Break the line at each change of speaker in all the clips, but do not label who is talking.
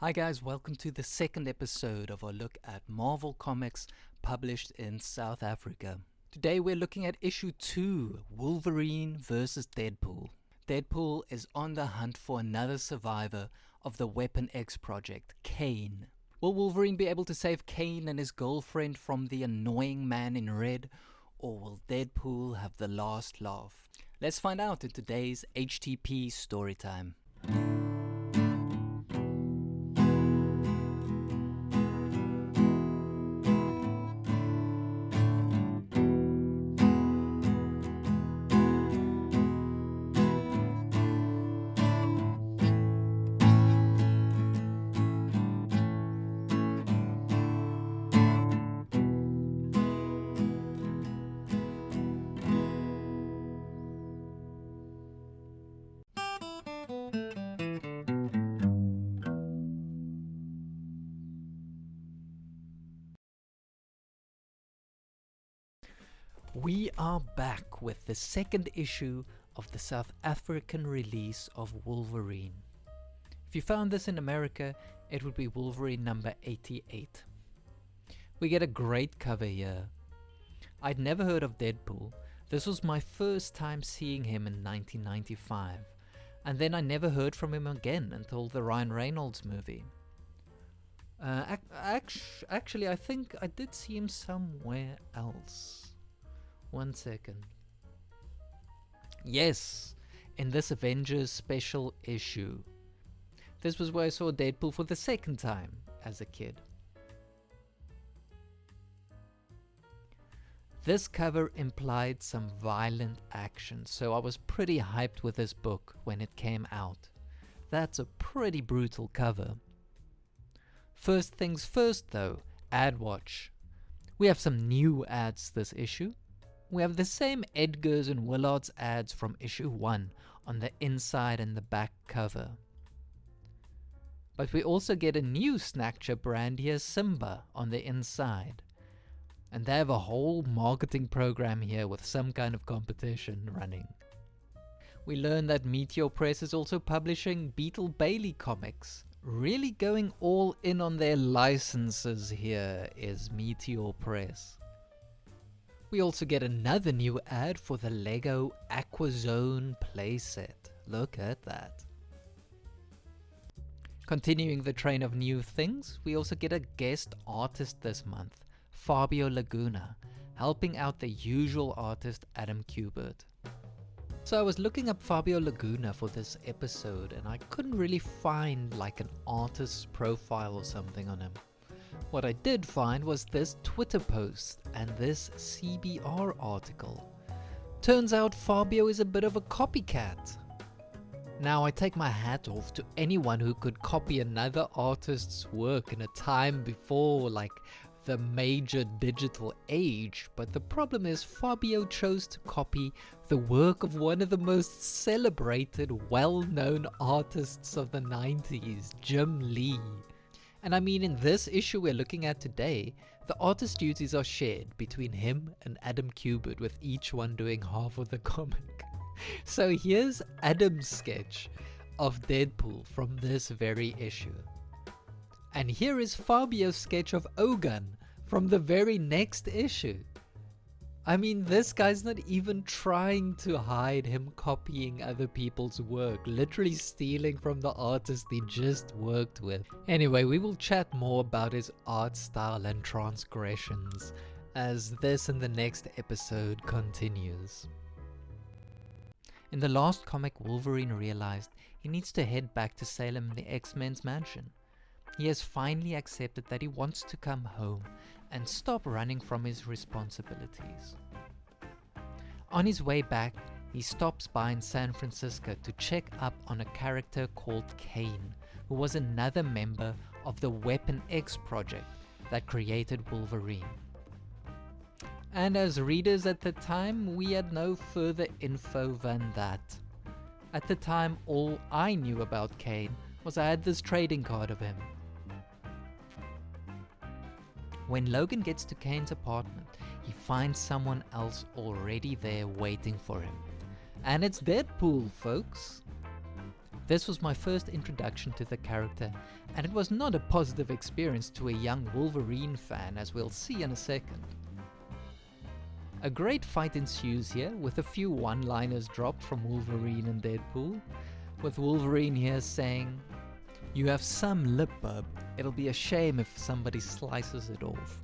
Hi guys, welcome to the second episode of our look at Marvel Comics published in South Africa. Today we're looking at issue 2, Wolverine vs. Deadpool. Deadpool is on the hunt for another survivor of the Weapon X project, Kane. Will Wolverine be able to save Kane and his girlfriend from the annoying man in red, or will Deadpool have the last laugh? Let's find out in today's HTP Storytime. We are back with the second issue of the South African release of Wolverine. If you found this in America, it would be Wolverine number 88. We get a great cover here. I'd never heard of Deadpool. This was my first time seeing him in 1995, and then I never heard from him again until the Ryan Reynolds movie. Actually, I think I did see him somewhere else. One second. Yes, in this Avengers special issue. This was where I saw Deadpool for the second time as a kid. This cover implied some violent action, so I was pretty hyped with this book when it came out. That's a pretty brutal cover. First things first though, ad watch. We have some new ads this issue. We have the same Edgar's and Willard's ads from issue 1 on the inside and the back cover. But we also get a new snack chip brand here, Simba, on the inside. And they have a whole marketing program here with some kind of competition running. We learn that Meteor Press is also publishing Beetle Bailey comics. Really going all in on their licenses here is Meteor Press. We also get another new ad for the Lego Aquazone playset. Look at that. Continuing the train of new things, we also get a guest artist this month, Fabio Laguna, helping out the usual artist Adam Kubert. So I was looking up Fabio Laguna for this episode and I couldn't really find like an artist's profile or something on him. What I did find was this Twitter post and this CBR article. Turns out Fabio is a bit of a copycat. Now I take my hat off to anyone who could copy another artist's work in a time before like the major digital age, but the problem is Fabio chose to copy the work of one of the most celebrated, well-known artists of the 90s, Jim Lee. And I mean, in this issue we're looking at today, the artist duties are shared between him and Adam Kubert, with each one doing half of the comic. So here's Adam's sketch of Deadpool from this very issue. And here is Fabio's sketch of Logan from the very next issue. I mean, this guy's not even trying to hide him copying other people's work, literally stealing from the artist he just worked with. Anyway, we will chat more about his art style and transgressions as this and the next episode continues. In the last comic, Wolverine realized he needs to head back to Salem in the X-Men's mansion. He has finally accepted that he wants to come home and stop running from his responsibilities. On his way back, he stops by in San Francisco to check up on a character called Kane, who was another member of the Weapon X project that created Wolverine. And as readers at the time, we had no further info than that. At the time, all I knew about Kane was I had this trading card of him. When Logan gets to Kane's apartment, he finds someone else already there waiting for him. And it's Deadpool, folks. This was my first introduction to the character, and it was not a positive experience to a young Wolverine fan, as we'll see in a second. A great fight ensues here, with a few one-liners dropped from Wolverine and Deadpool, with Wolverine here saying, "You have some lip, bub. It'll be a shame if somebody slices it off."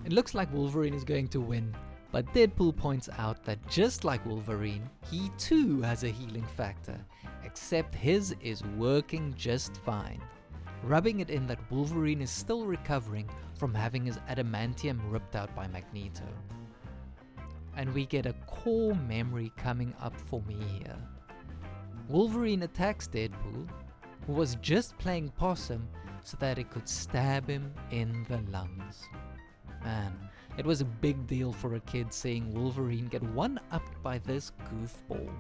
It looks like Wolverine is going to win, but Deadpool points out that just like Wolverine, he too has a healing factor, except his is working just fine, rubbing it in that Wolverine is still recovering from having his adamantium ripped out by Magneto. And we get a core memory coming up for me here. Wolverine attacks Deadpool, who was just playing possum so that it could stab him in the lungs. Man, it was a big deal for a kid seeing Wolverine get one-upped by this goofball.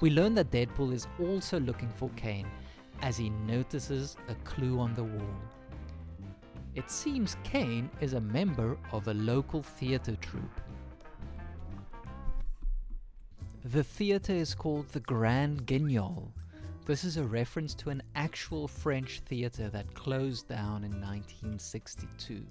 We learn that Deadpool is also looking for Kane as he notices a clue on the wall. It seems Kane is a member of a local theater troupe. The theater is called the Grand Guignol. This is a reference to an actual French theater that closed down in 1962.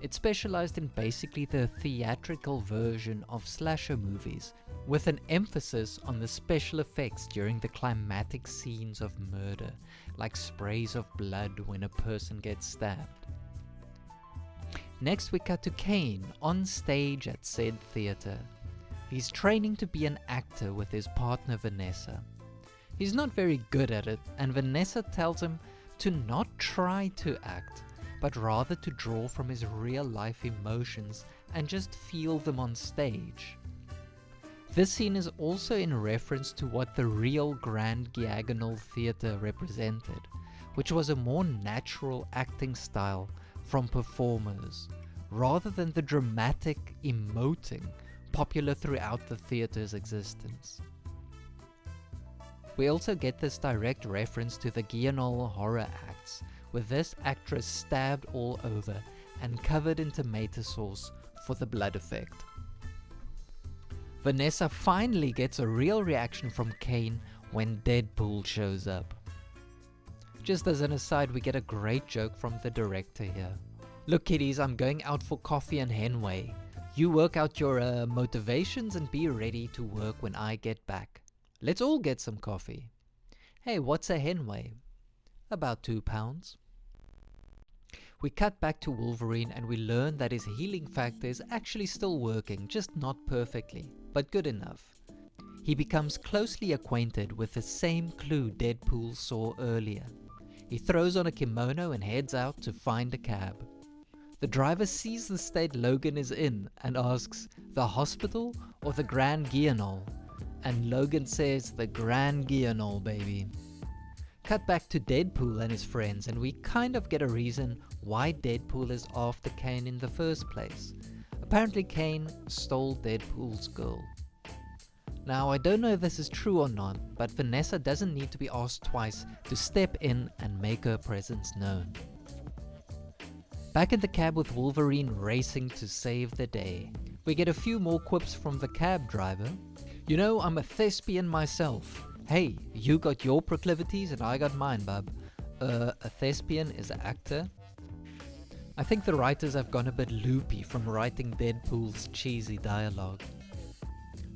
It specialized in basically the theatrical version of slasher movies, with an emphasis on the special effects during the climatic scenes of murder, like sprays of blood when a person gets stabbed. Next we cut to Kane on stage at said theater. He's training to be an actor with his partner Vanessa. He's not very good at it, and Vanessa tells him to not try to act, but rather to draw from his real-life emotions and just feel them on stage. This scene is also in reference to what the real Grand Guignol theatre represented, which was a more natural acting style from performers, rather than the dramatic emoting popular throughout the theatre's existence. We also get this direct reference to the Guignol horror acts, with this actress stabbed all over and covered in tomato sauce for the blood effect. Vanessa finally gets a real reaction from Kane when Deadpool shows up. Just as an aside, we get a great joke from the director here. "Look kiddies, I'm going out for coffee and Henway. You work out your motivations and be ready to work when I get back. Let's all get some coffee." "Hey, what's a Henway?" "About £2. We cut back to Wolverine and we learn that his healing factor is actually still working, just not perfectly, but good enough. He becomes closely acquainted with the same clue Deadpool saw earlier. He throws on a kimono and heads out to find a cab. The driver sees the state Logan is in and asks, "The hospital or the Grand Guignol?" And Logan says, "The Grand Guignol, baby." Cut back to Deadpool and his friends, and we kind of get a reason why Deadpool is after Kane in the first place. Apparently Kane stole Deadpool's girl. Now I don't know if this is true or not, but Vanessa doesn't need to be asked twice to step in and make her presence known. Back in the cab with Wolverine racing to save the day, we get a few more quips from the cab driver. "You know, I'm a thespian myself. Hey, you got your proclivities and I got mine, bub. A thespian is an actor?" I think the writers have gone a bit loopy from writing Deadpool's cheesy dialogue.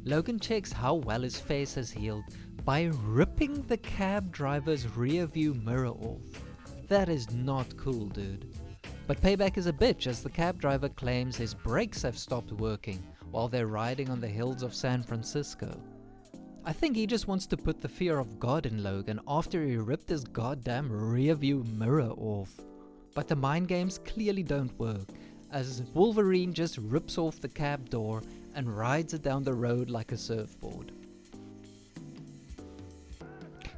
Logan checks how well his face has healed by ripping the cab driver's rear view mirror off. That is not cool, dude. But payback is a bitch, as the cab driver claims his brakes have stopped working while they're riding on the hills of San Francisco. I think he just wants to put the fear of God in Logan after he ripped his goddamn rear view mirror off. But the mind games clearly don't work, as Wolverine just rips off the cab door and rides it down the road like a surfboard.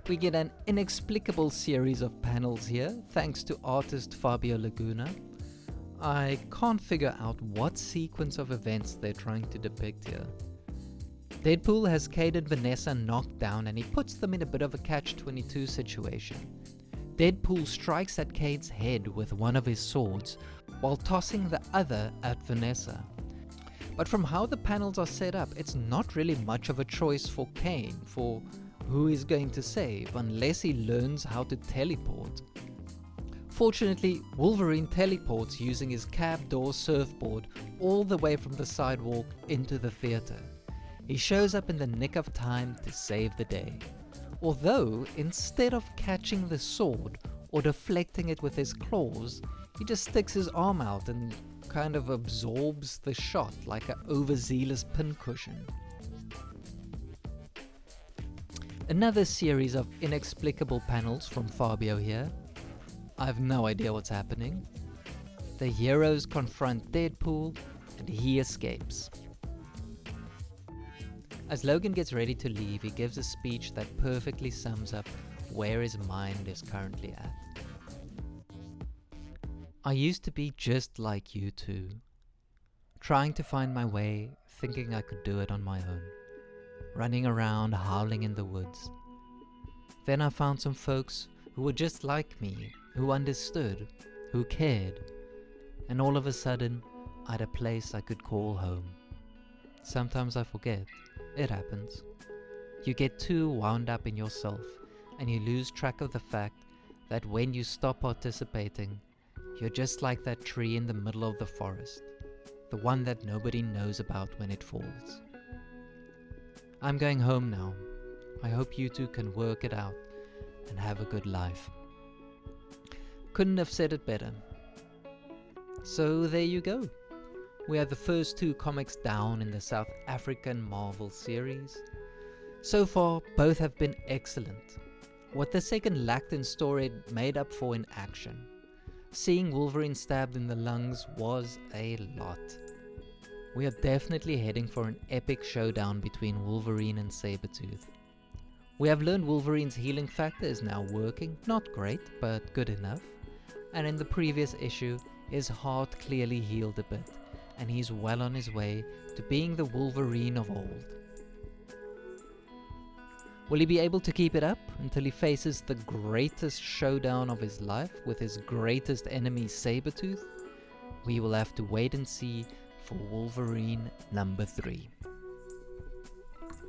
We get an inexplicable series of panels here, thanks to artist Fabio Laguna. I can't figure out what sequence of events they're trying to depict here. Deadpool has Kane and Vanessa knocked down and he puts them in a bit of a catch-22 situation. Deadpool strikes at Kane's head with one of his swords, while tossing the other at Vanessa. But from how the panels are set up, it's not really much of a choice for Kane for who he's going to save unless he learns how to teleport. Fortunately, Wolverine teleports using his cab door surfboard all the way from the sidewalk into the theatre. He shows up in the nick of time to save the day. Although, instead of catching the sword or deflecting it with his claws, he just sticks his arm out and kind of absorbs the shot like an overzealous pincushion. Another series of inexplicable panels from Fabio here. I have no idea what's happening. The heroes confront Deadpool and he escapes. As Logan gets ready to leave, he gives a speech that perfectly sums up where his mind is currently at. I used to be just like you two, trying to find my way, thinking I could do it on my own, running around howling in the woods. Then I found some folks who were just like me, who understood, who cared, and all of a sudden I had a place I could call home. Sometimes I forget, it happens. You get too wound up in yourself and you lose track of the fact that when you stop participating, you're just like that tree in the middle of the forest, the one that nobody knows about when it falls. I'm going home now. I hope you two can work it out and have a good life. Couldn't have said it better. So there you go. We have the first 2 comics down in the South African Marvel series. So far, both have been excellent. What the second lacked in story it made up for in action. Seeing Wolverine stabbed in the lungs was a lot. We are definitely heading for an epic showdown between Wolverine and Sabretooth. We have learned Wolverine's healing factor is now working, not great, but good enough. And in the previous issue, his heart clearly healed a bit, and he's well on his way to being the Wolverine of old. Will he be able to keep it up until he faces the greatest showdown of his life with his greatest enemy Sabretooth? We will have to wait and see for Wolverine number 3.